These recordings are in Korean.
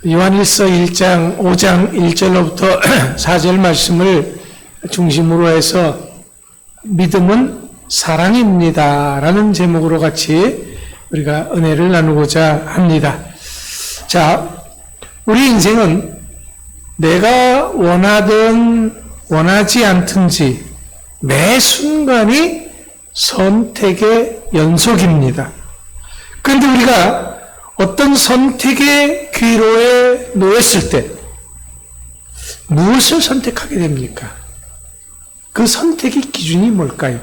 요한일서 1장 5장 1절로부터 4절 말씀을 중심으로 해서 믿음은 사랑입니다 라는 제목으로 같이 우리가 은혜를 나누고자 합니다. 자, 우리 인생은 내가 원하든 원하지 않든지 매 순간이 선택의 연속입니다. 그런데 우리가 어떤 선택의 기로에 놓였을 때 무엇을 선택하게 됩니까? 그 선택의 기준이 뭘까요?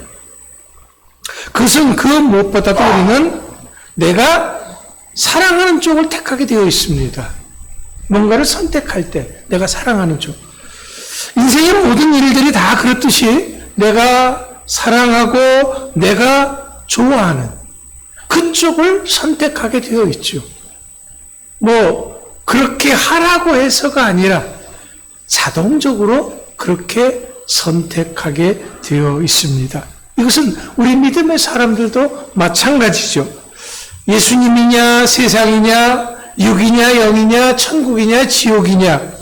그것은 그 무엇보다도 우리는 내가 사랑하는 쪽을 택하게 되어 있습니다. 뭔가를 선택할 때 내가 사랑하는 쪽. 인생의 모든 일들이 다 그렇듯이 내가 사랑하고 내가 좋아하는 그쪽을 선택하게 되어 있죠. 그렇게 하라고 해서가 아니라 자동적으로 그렇게 선택하게 되어 있습니다. 이것은 우리 믿음의 사람들도 마찬가지죠. 예수님이냐, 세상이냐, 육이냐, 영이냐, 천국이냐, 지옥이냐,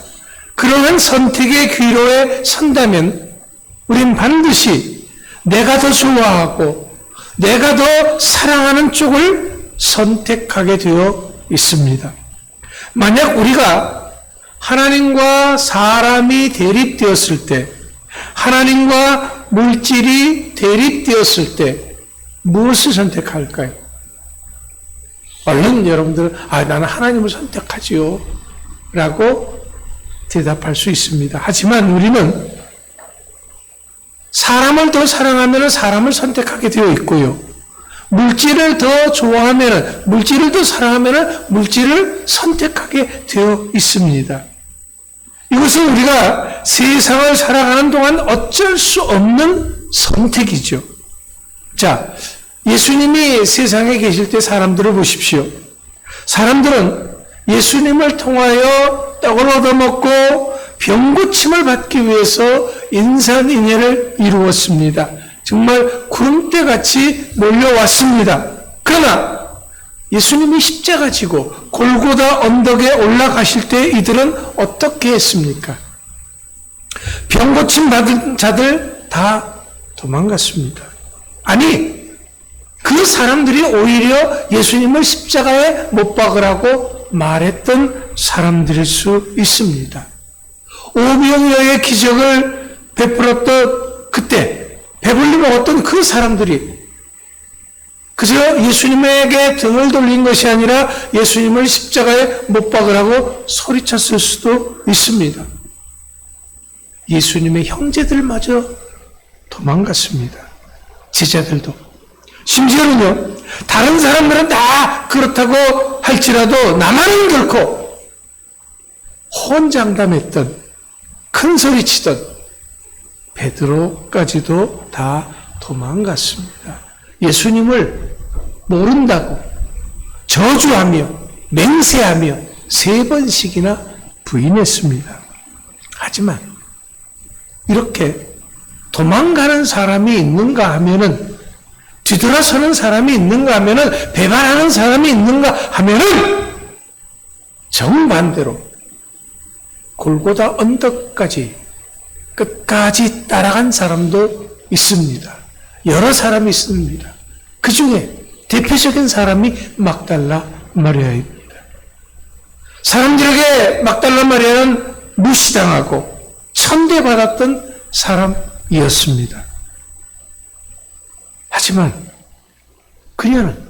그러한 선택의 기로에 선다면 우린 반드시 내가 더 좋아하고 내가 더 사랑하는 쪽을 선택하게 되어 있습니다. 만약 우리가 하나님과 사람이 대립되었을 때, 하나님과 물질이 대립되었을 때 무엇을 선택할까요? 얼른 여러분들은 나는 하나님을 선택하지요 라고 대답할 수 있습니다. 하지만 우리는 사람을 더 사랑하면 사람을 선택하게 되어 있고요. 물질을 더 좋아하면, 물질을 더 사랑하면 물질을 선택하게 되어 있습니다. 이것은 우리가 세상을 살아가는 동안 어쩔 수 없는 선택이죠. 자, 예수님이 세상에 계실 때 사람들을 보십시오. 사람들은 예수님을 통하여 떡을 얻어먹고 병고침을 받기 위해서 인산인해를 이루었습니다. 정말 구름대같이 몰려왔습니다. 그러나 예수님이 십자가 지고 골고다 언덕에 올라가실 때 이들은 어떻게 했습니까? 병고침 받은 자들 다 도망갔습니다. 아니, 그 사람들이 오히려 예수님을 십자가에 못 박으라고 말했던 사람들일 수 있습니다. 오병이어의 기적을 베풀었던 그때 배불리 먹었던 그 사람들이 그저 예수님에게 등을 돌린 것이 아니라 예수님을 십자가에 못 박으라고 소리쳤을 수도 있습니다. 예수님의 형제들마저 도망갔습니다. 제자들도. 심지어는요, 다른 사람들은 다 그렇다고 할지라도 나만은 결코 호언장담했던 큰 소리 치던 베드로까지도 다 도망갔습니다. 예수님을 모른다고 저주하며 맹세하며 3번씩이나 부인했습니다. 하지만 이렇게 도망가는 사람이 있는가 하면은, 뒤돌아서는 사람이 있는가 하면은, 배반하는 사람이 있는가 하면은 정반대로 골고다 언덕까지 끝까지 따라간 사람도 있습니다. 여러 사람이 있습니다. 그 중에 대표적인 사람이 막달라 마리아입니다. 사람들에게 막달라 마리아는 무시당하고 천대받았던 사람이었습니다. 하지만 그녀는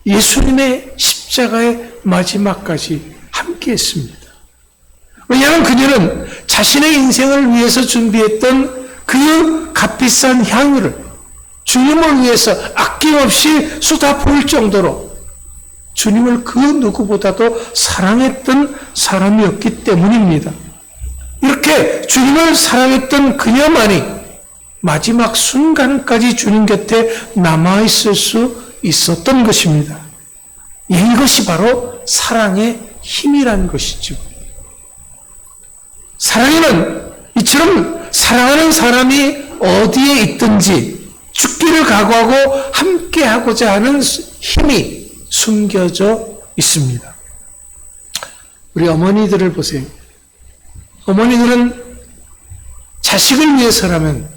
예수님의 십자가의 마지막까지 함께했습니다. 왜냐하면 그녀는 자신의 인생을 위해서 준비했던 그 값비싼 향유를 주님을 위해서 아낌없이 쏟아부을 정도로 주님을 그 누구보다도 사랑했던 사람이었기 때문입니다. 이렇게 주님을 사랑했던 그녀만이 마지막 순간까지 주님 곁에 남아있을 수 있었던 것입니다. 이것이 바로 사랑의 힘이란 것이죠. 사랑에는 이처럼 사랑하는 사람이 어디에 있든지 죽기를 각오하고 함께하고자 하는 힘이 숨겨져 있습니다. 우리 어머니들을 보세요. 어머니들은 자식을 위해서라면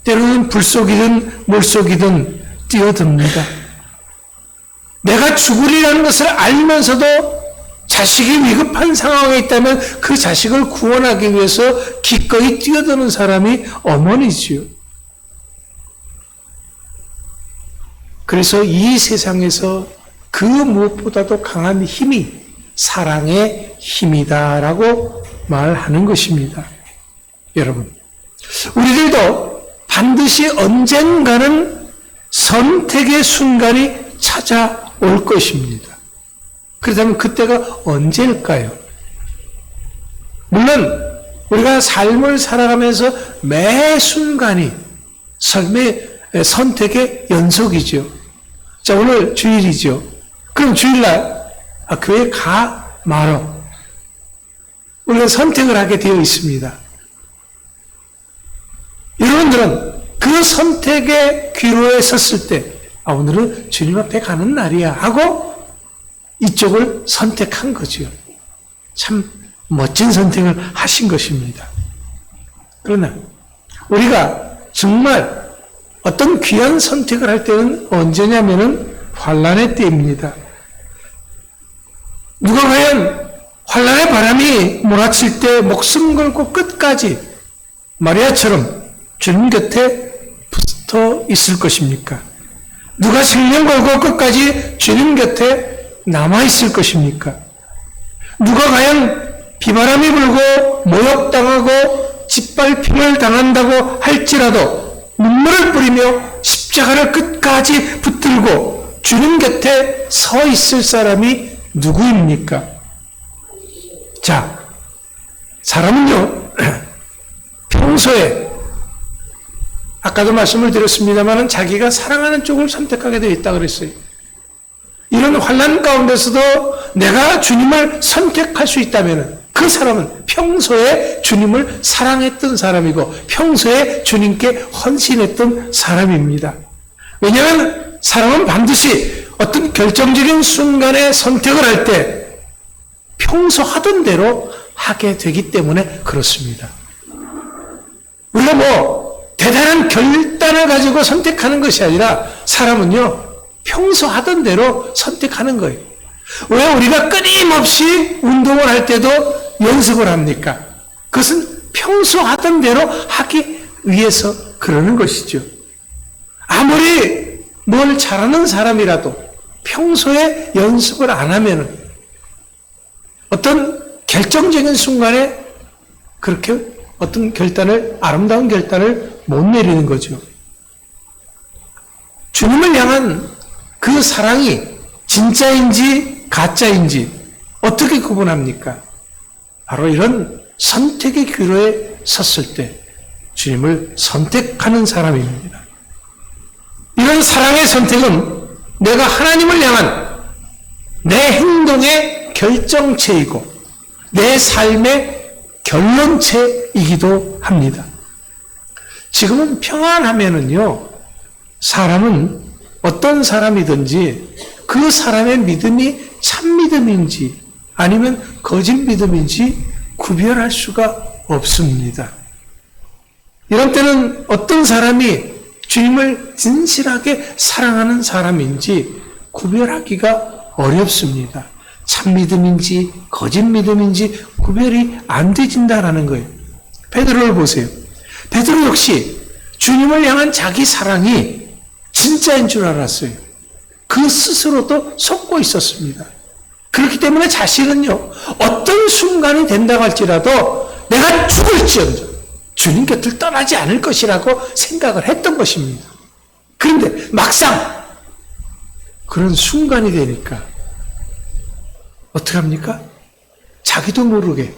때로는 불 속이든 물 속이든 뛰어듭니다. 내가 죽으리라는 것을 알면서도 자식이 위급한 상황에 있다면 그 자식을 구원하기 위해서 기꺼이 뛰어드는 사람이 어머니지요. 그래서 이 세상에서 그 무엇보다도 강한 힘이 사랑의 힘이다라고 말하는 것입니다. 여러분, 우리들도 반드시 언젠가는 선택의 순간이 찾아올 것입니다. 그렇다면 그때가 언제일까요? 물론 우리가 삶을 살아가면서 매 순간이 삶의 선택의 연속이죠. 자, 오늘 주일이죠. 그럼 주일날 교회 가 말어. 우리가 선택을 하게 되어 있습니다. 여러분들은 그 선택의 귀로에 섰을 때 오늘은 주님 앞에 가는 날이야 하고 이쪽을 선택한 거죠. 참 멋진 선택을 하신 것입니다. 그러나 우리가 정말 어떤 귀한 선택을 할 때는 언제냐면은 환난의 때입니다. 누가 과연 환난의 바람이 몰아칠 때 목숨 걸고 끝까지 마리아처럼 주님 곁에 붙어 있을 것입니까? 누가 생명 걸고 끝까지 주님 곁에 남아 있을 것입니까? 누가 과연 비바람이 불고 모욕당하고 짓밟힘을 당한다고 할지라도 눈물을 뿌리며 십자가를 끝까지 붙들고 주님 곁에 서 있을 사람이 누구입니까? 자, 사람은요, 평소에 아까도 말씀을 드렸습니다만 자기가 사랑하는 쪽을 선택하게 되어 있다 그랬어요. 이런 환난 가운데서도 내가 주님을 선택할 수 있다면 그 사람은 평소에 주님을 사랑했던 사람이고 평소에 주님께 헌신했던 사람입니다. 왜냐하면 사람은 반드시 어떤 결정적인 순간에 선택을 할 때 평소 하던 대로 하게 되기 때문에 그렇습니다. 우리가 대단한 결단을 가지고 선택하는 것이 아니라 사람은요, 평소 하던 대로 선택하는 거예요. 왜 우리가 끊임없이 운동을 할 때도 연습을 합니까? 그것은 평소 하던 대로 하기 위해서 그러는 것이죠. 아무리 뭘 잘하는 사람이라도 평소에 연습을 안 하면은 어떤 결정적인 순간에 그렇게 어떤 아름다운 결단을 못 내리는 거죠. 주님을 향한 그 사랑이 진짜인지 가짜인지 어떻게 구분합니까? 바로 이런 선택의 기로에 섰을 때 주님을 선택하는 사람입니다. 이런 사랑의 선택은 내가 하나님을 향한 내 행동의 결정체이고 내 삶의 결론체이기도 합니다. 지금은 평안하면은요, 사람은 어떤 사람이든지 그 사람의 믿음이 참 믿음인지 아니면 거짓 믿음인지 구별할 수가 없습니다. 이런 때는 어떤 사람이 주님을 진실하게 사랑하는 사람인지 구별하기가 어렵습니다. 참 믿음인지 거짓 믿음인지 구별이 안 되진다라는 거예요. 베드로를 보세요. 베드로 역시 주님을 향한 자기 사랑이 진짜인 줄 알았어요. 그 스스로도 속고 있었습니다. 그렇기 때문에 자신은요, 어떤 순간이 된다고 할지라도 내가 죽을지언정 주님 곁을 떠나지 않을 것이라고 생각을 했던 것입니다. 그런데 막상 그런 순간이 되니까 어떻게 합니까? 자기도 모르게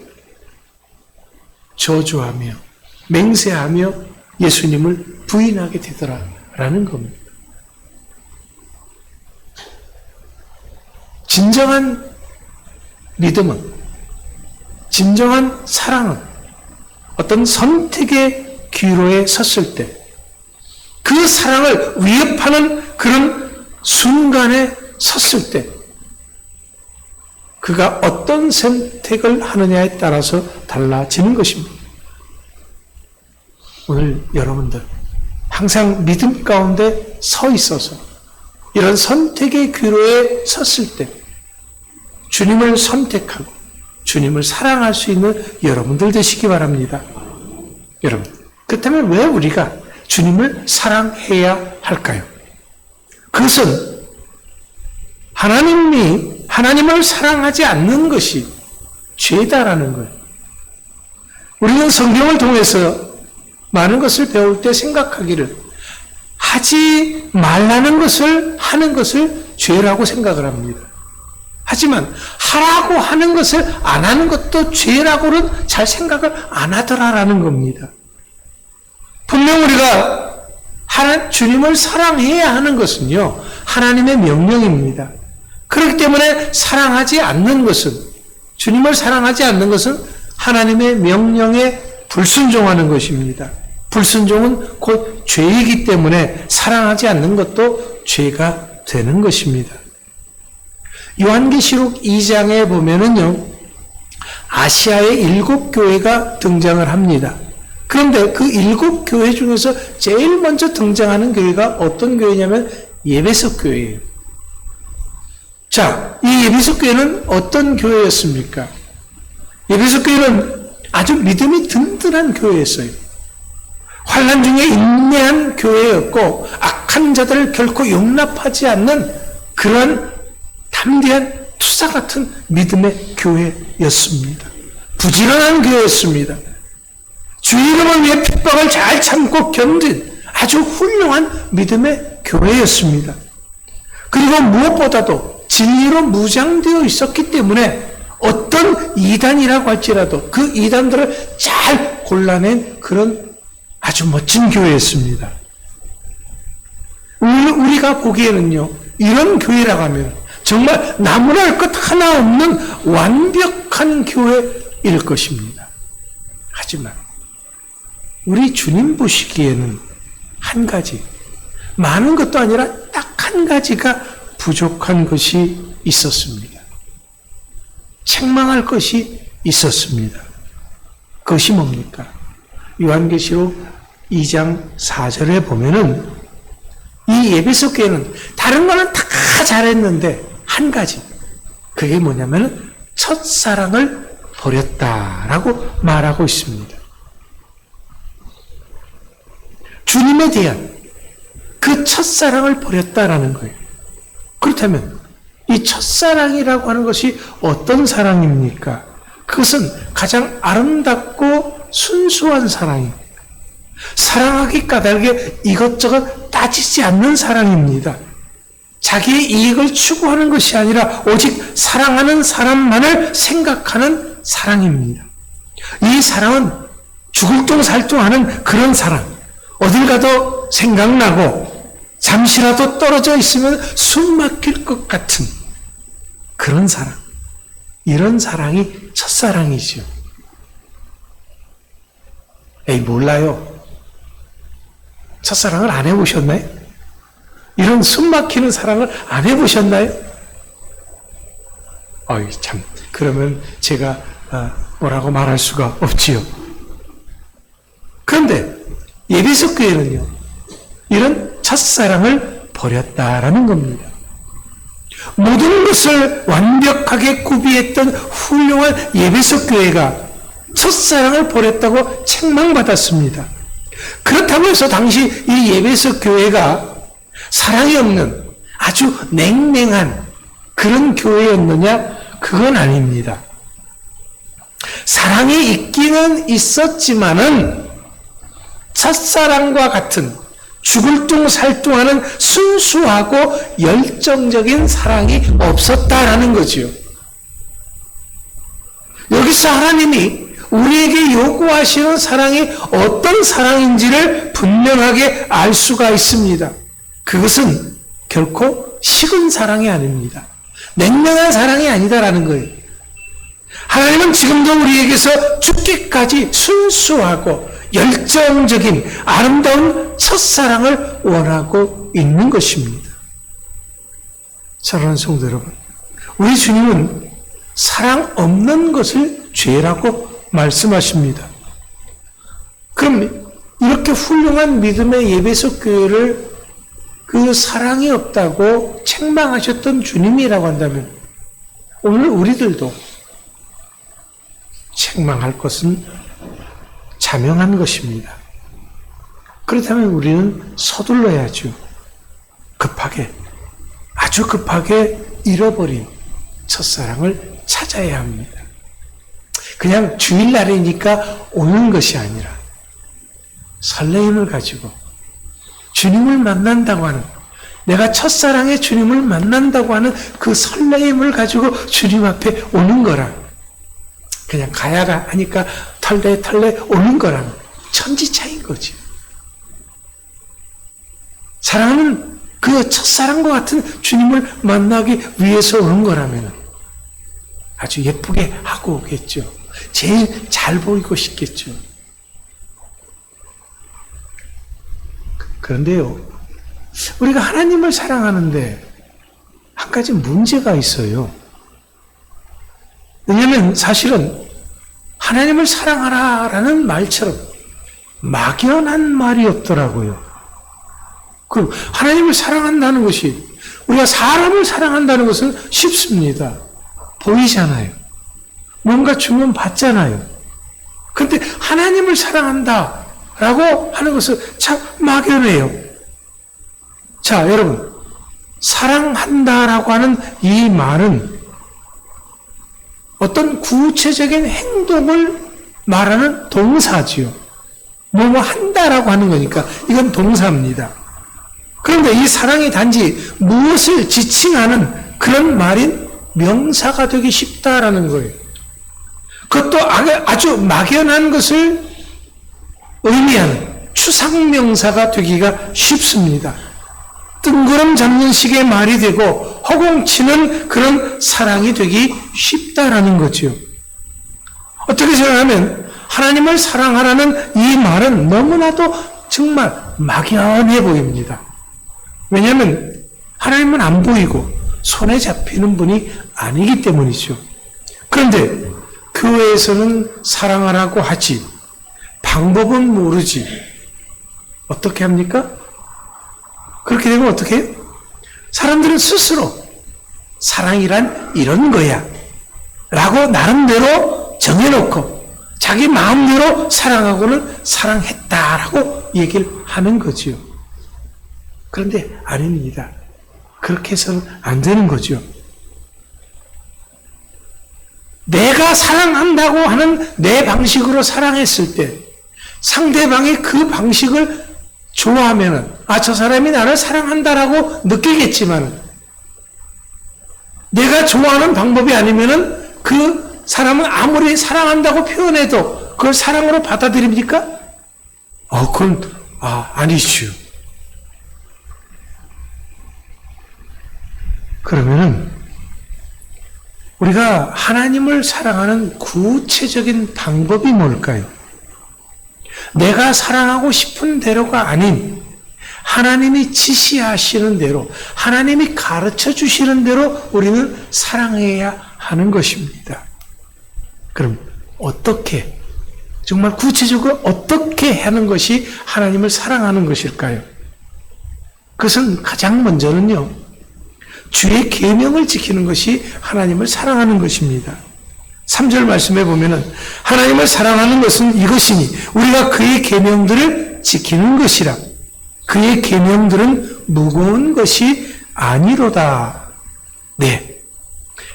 저주하며 맹세하며 예수님을 부인하게 되더라라는 겁니다. 진정한 믿음은, 진정한 사랑은 어떤 선택의 기로에 섰을 때 그 사랑을 위협하는 그런 순간에 섰을 때 그가 어떤 선택을 하느냐에 따라서 달라지는 것입니다. 오늘 여러분들 항상 믿음 가운데 서 있어서 이런 선택의 기로에 섰을 때 주님을 선택하고 주님을 사랑할 수 있는 여러분들 되시기 바랍니다. 여러분, 그렇다면 왜 우리가 주님을 사랑해야 할까요? 그것은 하나님을 사랑하지 않는 것이 죄다라는 거예요. 우리는 성경을 통해서 많은 것을 배울 때 생각하기를 하지 말라는 것을 하는 것을 죄라고 생각을 합니다. 하지만 하라고 하는 것을 안 하는 것도 죄라고는 잘 생각을 안 하더라라는 겁니다. 분명 우리가 주님을 사랑해야 하는 것은요, 하나님의 명령입니다. 그렇기 때문에 사랑하지 않는 것은, 주님을 사랑하지 않는 것은 하나님의 명령에 불순종하는 것입니다. 불순종은 곧 죄이기 때문에 사랑하지 않는 것도 죄가 되는 것입니다. 요한계시록 2장에 보면은요, 아시아의 7교회가 등장을 합니다. 그런데 그 7교회 중에서 제일 먼저 등장하는 교회가 어떤 교회냐면 에베소 교회예요. 자, 이 에베소 교회는 어떤 교회였습니까? 에베소 교회는 아주 믿음이 든든한 교회였어요. 환난 중에 인내한 교회였고 악한 자들을 결코 용납하지 않는 그런 담대한 투사 같은 믿음의 교회였습니다. 부지런한 교회였습니다. 주 이름을 위해 핍박을 잘 참고 견딘 아주 훌륭한 믿음의 교회였습니다. 그리고 무엇보다도 진리로 무장되어 있었기 때문에 어떤 이단이라고 할지라도 그 이단들을 잘 골라낸 그런 아주 멋진 교회였습니다. 우리가 보기에는요, 이런 교회라고 하면 정말 나무랄 것 하나 없는 완벽한 교회일 것입니다. 하지만 우리 주님 보시기에는 한 가지, 많은 것도 아니라 딱 한 가지가 부족한 것이 있었습니다. 책망할 것이 있었습니다. 그것이 뭡니까? 요한계시록 2장 4절에 보면은 이 에베소 교회는 다른 거는 다 잘했는데 한 가지, 그게 뭐냐면은 첫사랑을 버렸다라고 말하고 있습니다. 주님에 대한 그 첫사랑을 버렸다라는 거예요. 그렇다면 이 첫사랑이라고 하는 것이 어떤 사랑입니까? 그것은 가장 아름답고 순수한 사랑입니다. 사랑하기 까닭에 이것저것 따지지 않는 사랑입니다. 자기의 이익을 추구하는 것이 아니라 오직 사랑하는 사람만을 생각하는 사랑입니다. 이 사랑은 죽을둥살둥하는 그런 사랑, 어딜 가도 생각나고 잠시라도 떨어져 있으면 숨 막힐 것 같은 그런 사랑, 이런 사랑이 첫사랑이죠. 에이, 몰라요. 첫사랑을 안 해보셨나요? 이런 숨 막히는 사랑을 안 해보셨나요? 어이, 참, 그러면 제가 뭐라고 말할 수가 없지요. 그런데 에베소 교회는요, 이런 첫사랑을 버렸다라는 겁니다. 모든 것을 완벽하게 구비했던 훌륭한 에베소 교회가 첫사랑을 버렸다고 책망받았습니다. 그렇다고 해서 당시 이 에베소 교회가 사랑이 없는 아주 냉랭한 그런 교회였느냐? 그건 아닙니다. 사랑이 있기는 있었지만은 첫사랑과 같은 죽을둥살둥하는 순수하고 열정적인 사랑이 없었다라는 거지요. 여기서 하나님이 우리에게 요구하시는 사랑이 어떤 사랑인지를 분명하게 알 수가 있습니다. 그것은 결코 식은 사랑이 아닙니다. 냉랭한 사랑이 아니다라는 거예요. 하나님은 지금도 우리에게서 죽기까지 순수하고 열정적인 아름다운 첫사랑을 원하고 있는 것입니다. 사랑하는 성도 여러분, 우리 주님은 사랑 없는 것을 죄라고 말씀하십니다. 그럼 이렇게 훌륭한 믿음의 예배석 교회를 그 사랑이 없다고 책망하셨던 주님이라고 한다면 오늘 우리들도 책망할 것은 자명한 것입니다. 그렇다면 우리는 서둘러야죠. 급하게, 아주 급하게 잃어버린 첫사랑을 찾아야 합니다. 그냥 주일날이니까 오는 것이 아니라 설레임을 가지고 주님을 만난다고 하는, 내가 첫사랑의 주님을 만난다고 하는 그 설레임을 가지고 주님 앞에 오는 거라. 그냥 가야가 하니까 털레 오는 거라는 천지차이인 거지. 사랑은 그 첫사랑과 같은 주님을 만나기 위해서 오는 거라면 아주 예쁘게 하고 오겠죠. 제일 잘 보이고 싶겠죠. 그런데요, 우리가 하나님을 사랑하는데 한 가지 문제가 있어요. 왜냐하면 사실은 하나님을 사랑하라라는 말처럼 막연한 말이 없더라고요. 그럼 하나님을 사랑한다는 것이, 우리가 사람을 사랑한다는 것은 쉽습니다. 보이잖아요. 뭔가 주면 받잖아요. 그런데 하나님을 사랑한다라고 하는 것은 참 막연해요. 자, 여러분, 사랑한다라고 하는 이 말은 어떤 구체적인 행동을 말하는 동사지요. 뭐뭐 한다라고 하는 거니까 이건 동사입니다. 그런데 이 사랑이 단지 무엇을 지칭하는 그런 말인 명사가 되기 쉽다라는 거예요. 그것도 아주 막연한 것을 의미하는 추상명사가 되기가 쉽습니다. 뜬구름 잡는 식의 말이 되고 허공치는 그런 사랑이 되기 쉽다라는 거죠. 어떻게 생각하면 하나님을 사랑하라는 이 말은 너무나도 정말 막연해 보입니다. 왜냐하면 하나님은 안 보이고 손에 잡히는 분이 아니기 때문이죠. 그런데 교회에서는 사랑하라고 하지 방법은 모르지 어떻게 합니까? 그렇게 되면 어떻게 해요? 사람들은 스스로 사랑이란 이런 거야 라고 나름대로 정해놓고 자기 마음대로 사랑하고는 사랑했다라고 얘기를 하는 거지요. 그런데 아닙니다. 그렇게 해서는 안 되는 거죠. 내가 사랑한다고 하는 내 방식으로 사랑했을 때 상대방이 그 방식을 좋아하면은 저 사람이 나를 사랑한다라고 느끼겠지만 내가 좋아하는 방법이 아니면은 그 사람은 아무리 사랑한다고 표현해도 그걸 사랑으로 받아들입니까? 그건 아니죠. 그러면은 우리가 하나님을 사랑하는 구체적인 방법이 뭘까요? 내가 사랑하고 싶은 대로가 아닌 하나님이 지시하시는 대로, 하나님이 가르쳐 주시는 대로 우리는 사랑해야 하는 것입니다. 그럼 어떻게, 정말 구체적으로 어떻게 하는 것이 하나님을 사랑하는 것일까요? 그것은 가장 먼저는요, 주의 계명을 지키는 것이 하나님을 사랑하는 것입니다. 3절 말씀에 보면은 하나님을 사랑하는 것은 이것이니 우리가 그의 계명들을 지키는 것이라. 그의 계명들은 무거운 것이 아니로다. 네.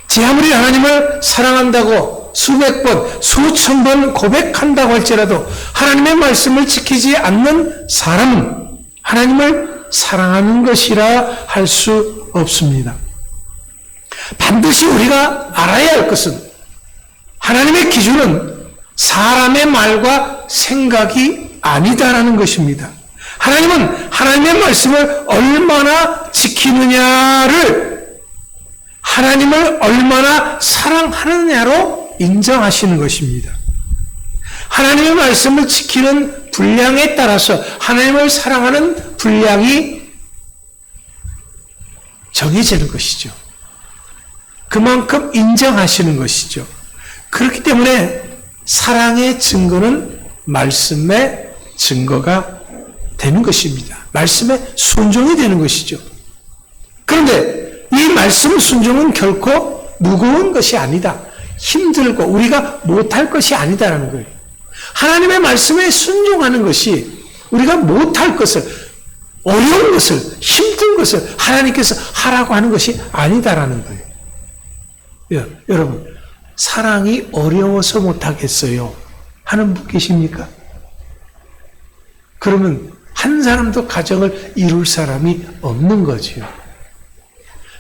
제 아무리 하나님을 사랑한다고 수백 번, 수천 번 고백한다고 할지라도 하나님의 말씀을 지키지 않는 사람은 하나님을 사랑하는 것이라 할 수 없습니다. 반드시 우리가 알아야 할 것은 하나님의 기준은 사람의 말과 생각이 아니다라는 것입니다. 하나님은 하나님의 말씀을 얼마나 지키느냐를 하나님을 얼마나 사랑하느냐로 인정하시는 것입니다. 하나님의 말씀을 지키는 분량에 따라서 하나님을 사랑하는 분량이 정해지는 것이죠. 그만큼 인정하시는 것이죠. 그렇기 때문에 사랑의 증거는 말씀의 증거가 되는 것입니다. 말씀의 순종이 되는 것이죠. 그런데 이 말씀 순종은 결코 무거운 것이 아니다. 힘들고 우리가 못할 것이 아니다라는 거예요. 하나님의 말씀에 순종하는 것이 우리가 못할 것을, 어려운 것을, 힘든 것을 하나님께서 하라고 하는 것이 아니다라는 거예요. 여러분, 사랑이 어려워서 못하겠어요 하는 분 계십니까? 그러면 한 사람도 가정을 이룰 사람이 없는 거지요.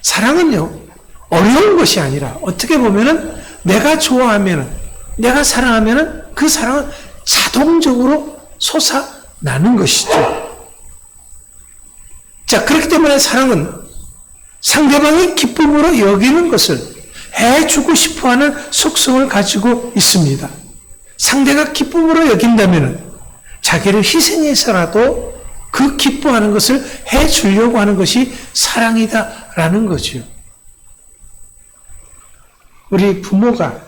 사랑은요, 어려운 것이 아니라 어떻게 보면은 내가 좋아하면은, 내가 사랑하면은 그 사랑은 자동적으로 솟아나는 것이죠. 자, 그렇기 때문에 사랑은 상대방이 기쁨으로 여기는 것을 해주고 싶어하는 속성을 가지고 있습니다. 상대가 기쁨으로 여긴다면은 자기를 희생해서라도 그 기뻐하는 것을 해주려고 하는 것이 사랑이다라는 거죠. 우리 부모가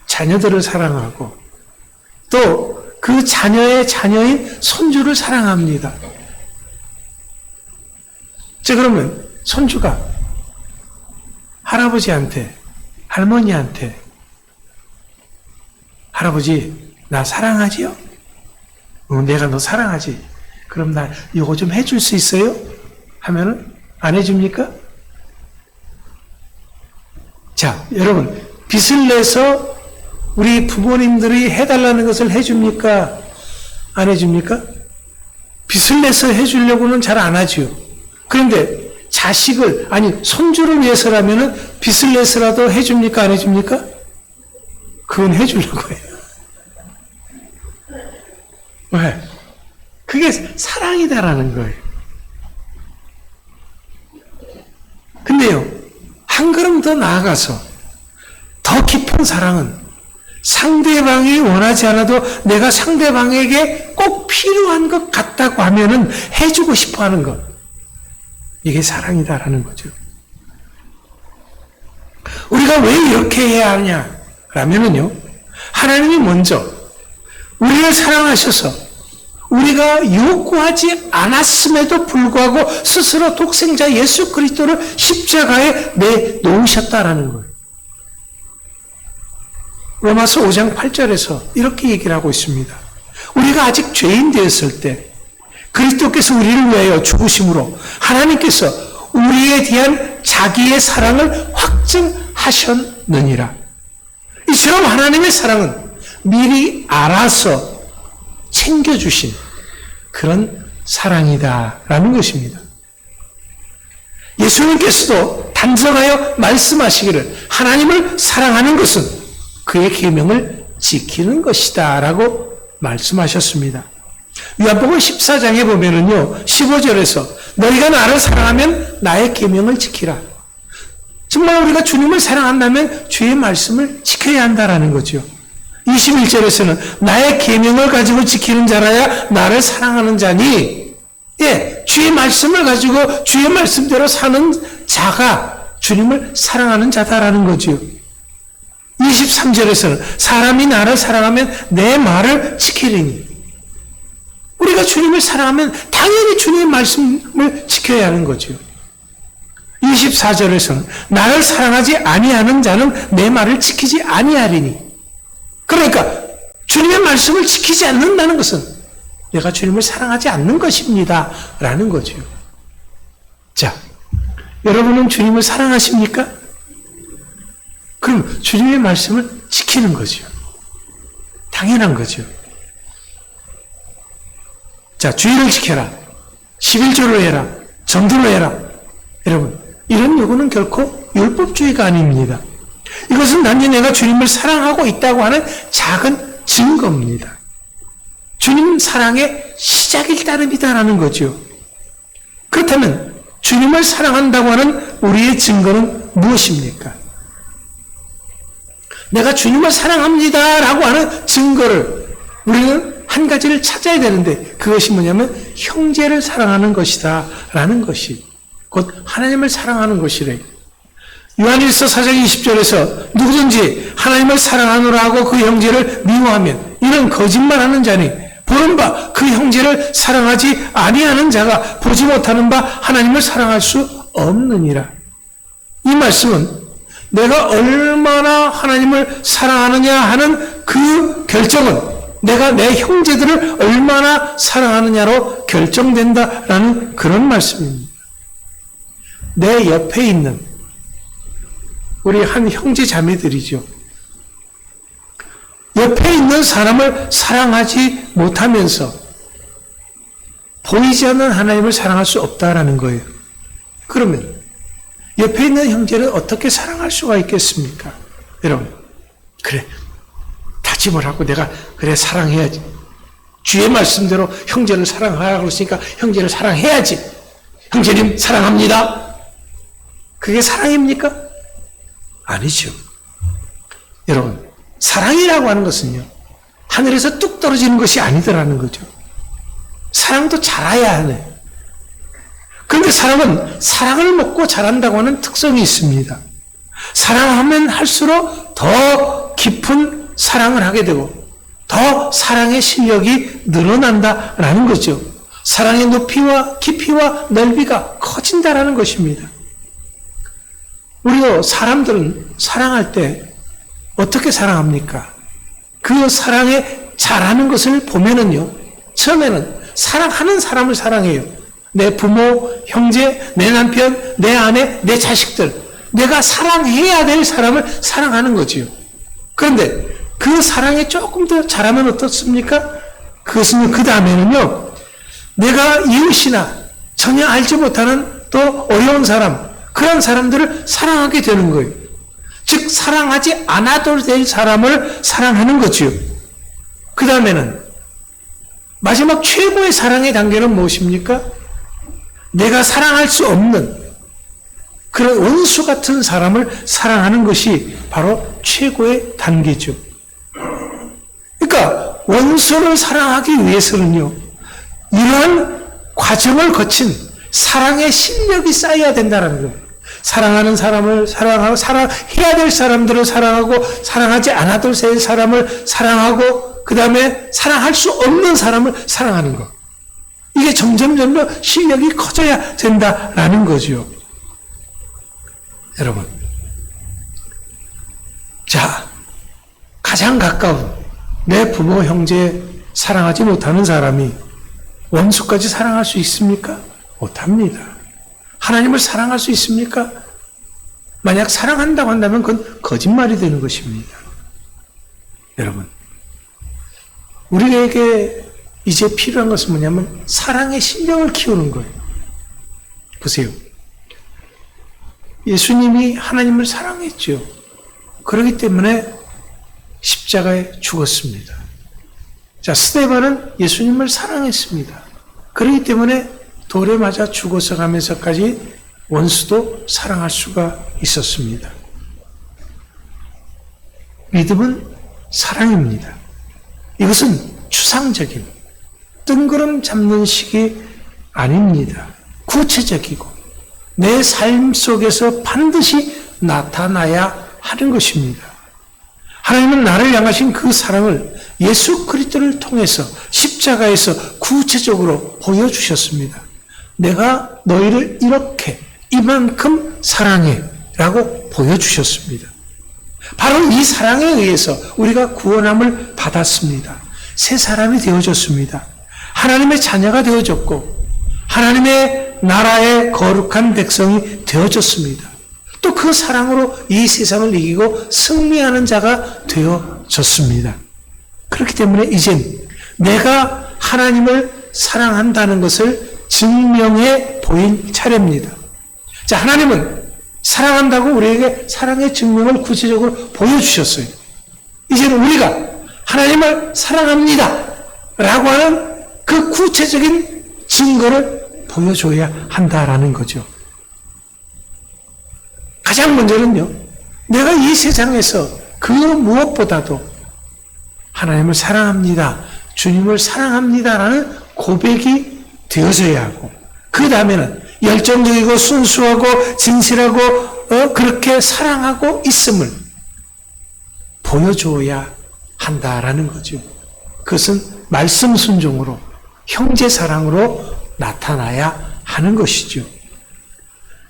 자녀들을 사랑하고 또 그 자녀의 자녀인 손주를 사랑합니다. 자, 그러면 손주가 할아버지한테, 할머니한테 할아버지, 나 사랑하지요? 내가 너 사랑하지. 그럼 나 이거 좀 해줄 수 있어요? 하면은 안 해줍니까? 자, 여러분, 빚을 내서 우리 부모님들이 해달라는 것을 해줍니까? 안 해줍니까? 빚을 내서 해주려고는 잘 안 하지요. 그런데 자식을, 아니, 손주를 위해서라면은 빚을 내서라도 해줍니까? 안 해줍니까? 그건 해주려고 해요. 왜? 그게 사랑이다라는 거예요. 근데요, 한 걸음 더 나아가서 더 깊은 사랑은 상대방이 원하지 않아도 내가 상대방에게 꼭 필요한 것 같다고 하면은 해주고 싶어 하는 것. 이게 사랑이다라는 거죠. 우리가 왜 이렇게 해야 하냐? 라면은요, 하나님이 먼저 우리를 사랑하셔서 우리가 요구하지 않았음에도 불구하고 스스로 독생자 예수 그리스도를 십자가에 내놓으셨다라는 거예요. 로마서 5장 8절에서 이렇게 얘기를 하고 있습니다. 우리가 아직 죄인 되었을 때 그리스도께서 우리를 위하여 죽으심으로 하나님께서 우리에 대한 자기의 사랑을 확증하셨느니라. 이처럼 하나님의 사랑은 미리 알아서 챙겨주신 그런 사랑이다라는 것입니다. 예수님께서도 단정하여 말씀하시기를 하나님을 사랑하는 것은 그의 계명을 지키는 것이다 라고 말씀하셨습니다. 요한복음 14장에 보면은요, 15절에서 너희가 나를 사랑하면 나의 계명을 지키라. 정말 우리가 주님을 사랑한다면 주의 말씀을 지켜야 한다라는 거죠. 21절에서는 나의 계명을 가지고 지키는 자라야 나를 사랑하는 자니, 예, 주의 말씀을 가지고 주의 말씀대로 사는 자가 주님을 사랑하는 자다라는 거죠. 23절에서는 사람이 나를 사랑하면 내 말을 지키리니, 우리가 주님을 사랑하면 당연히 주님의 말씀을 지켜야 하는 거죠. 24절에서는 나를 사랑하지 아니하는 자는 내 말을 지키지 아니하리니, 그러니까 주님의 말씀을 지키지 않는다는 것은 내가 주님을 사랑하지 않는 것입니다 라는 거죠. 자, 여러분은 주님을 사랑하십니까? 그럼 주님의 말씀을 지키는 거죠. 당연한 거죠. 자, 주의를 지켜라, 11조로 해라, 전도로 해라. 여러분, 이런 요구는 결코 율법주의가 아닙니다. 이것은 단지 내가 주님을 사랑하고 있다고 하는 작은 증거입니다. 주님 사랑의 시작일 따름이다라는 거죠. 그렇다면 주님을 사랑한다고 하는 우리의 증거는 무엇입니까? 내가 주님을 사랑합니다 라고 하는 증거를 우리는 한 가지를 찾아야 되는데, 그것이 뭐냐면 형제를 사랑하는 것이다 라는 것이 곧 하나님을 사랑하는 것이래. 요한일서 4장 20절에서 누구든지 하나님을 사랑하노라 하고 그 형제를 미워하면 이는 거짓말하는 자니 보는 바 그 형제를 사랑하지 아니하는 자가 보지 못하는 바 하나님을 사랑할 수 없느니라. 이 말씀은 내가 얼마나 하나님을 사랑하느냐 하는 그 결정은 내가 내 형제들을 얼마나 사랑하느냐로 결정된다라는 그런 말씀입니다. 내 옆에 있는 우리 한 형제 자매들이죠. 옆에 있는 사람을 사랑하지 못하면서 보이지 않는 하나님을 사랑할 수 없다라는 거예요. 그러면 옆에 있는 형제를 어떻게 사랑할 수가 있겠습니까? 여러분, 그래, 다짐을 하고 내가 그래 사랑해야지. 주의 말씀대로 형제를 사랑하라고 했으니까 형제를 사랑해야지. 형제님 사랑합니다. 그게 사랑입니까? 아니죠. 여러분, 사랑이라고 하는 것은요, 하늘에서 뚝 떨어지는 것이 아니더라는 거죠. 사랑도 자라야 하네. 그런데 사람은 사랑을 먹고 자란다고 하는 특성이 있습니다. 사랑하면 할수록 더 깊은 사랑을 하게 되고 더 사랑의 실력이 늘어난다라는 거죠. 사랑의 높이와 깊이와 넓이가 커진다라는 것입니다. 우리도 사람들은 사랑할 때 어떻게 사랑합니까? 그 사랑에 잘하는 것을 보면은요, 처음에는 사랑하는 사람을 사랑해요. 내 부모, 형제, 내 남편, 내 아내, 내 자식들. 내가 사랑해야 될 사람을 사랑하는 거지요. 그런데 그 사랑에 조금 더 잘하면 어떻습니까? 그것은 그 다음에는요, 내가 이웃이나 전혀 알지 못하는 또 어려운 사람, 그런 사람들을 사랑하게 되는 거예요. 즉, 사랑하지 않아도 될 사람을 사랑하는 거지요. 그 다음에는 마지막 최고의 사랑의 단계는 무엇입니까? 내가 사랑할 수 없는 그런 원수 같은 사람을 사랑하는 것이 바로 최고의 단계죠. 그러니까 원수를 사랑하기 위해서는요, 이러한 과정을 거친 사랑의 실력이 쌓여야 된다는 거예요. 사랑하는 사람을 사랑하고, 사랑해야 될 사람들을 사랑하고, 사랑하지 않아도 될 사람을 사랑하고, 그 다음에 사랑할 수 없는 사람을 사랑하는 것. 이게 점점 실력이 커져야 된다라는 거죠. 여러분. 자, 가장 가까운 내 부모, 형제 사랑하지 못하는 사람이 원수까지 사랑할 수 있습니까? 못합니다. 하나님을 사랑할 수 있습니까? 만약 사랑한다고 한다면 그건 거짓말이 되는 것입니다. 여러분, 우리에게 이제 필요한 것은 뭐냐면 사랑의 실력을 키우는 거예요. 보세요. 예수님이 하나님을 사랑했죠. 그렇기 때문에 십자가에 죽었습니다. 자, 스데반은 예수님을 사랑했습니다. 그렇기 때문에 돌에 맞아 죽어서 가면서까지 원수도 사랑할 수가 있었습니다. 믿음은 사랑입니다. 이것은 추상적인 뜬구름 잡는 식이 아닙니다. 구체적이고 내 삶 속에서 반드시 나타나야 하는 것입니다. 하나님은 나를 향하신 그 사랑을 예수 그리스도를 통해서 십자가에서 구체적으로 보여주셨습니다. 내가 너희를 이렇게 이만큼 사랑해 라고 보여주셨습니다. 바로 이 사랑에 의해서 우리가 구원함을 받았습니다. 새 사람이 되어졌습니다. 하나님의 자녀가 되어졌고 하나님의 나라의 거룩한 백성이 되어졌습니다. 또 그 사랑으로 이 세상을 이기고 승리하는 자가 되어졌습니다. 그렇기 때문에 이젠 내가 하나님을 사랑한다는 것을 증명해 보일 차례입니다. 자, 하나님은 사랑한다고 우리에게 사랑의 증명을 구체적으로 보여주셨어요. 이제는 우리가 하나님을 사랑합니다 라고 하는 그 구체적인 증거를 보여줘야 한다라는 거죠. 가장 먼저는요, 내가 이 세상에서 그 무엇보다도 하나님을 사랑합니다, 주님을 사랑합니다라는 고백이 되어져야 하고, 그 다음에는 열정적이고 순수하고 진실하고 그렇게 사랑하고 있음을 보여줘야 한다라는 거죠. 그것은 말씀 순종으로, 형제 사랑으로 나타나야 하는 것이죠.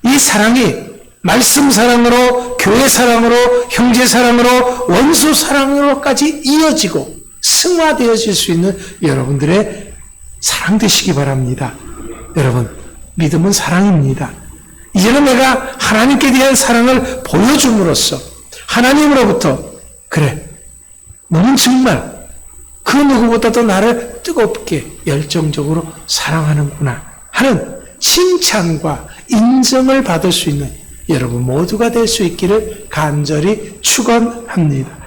이 사랑이 말씀 사랑으로, 교회 사랑으로, 형제 사랑으로, 원수 사랑으로까지 이어지고 승화되어질 수 있는 여러분들의 사랑 되시기 바랍니다. 여러분, 믿음은 사랑입니다. 이제는 내가 하나님께 대한 사랑을 보여줌으로써 하나님으로부터 그래, 너는 정말 그 누구보다도 나를 뜨겁게 열정적으로 사랑하는구나 하는 칭찬과 인정을 받을 수 있는 여러분 모두가 될 수 있기를 간절히 축원합니다.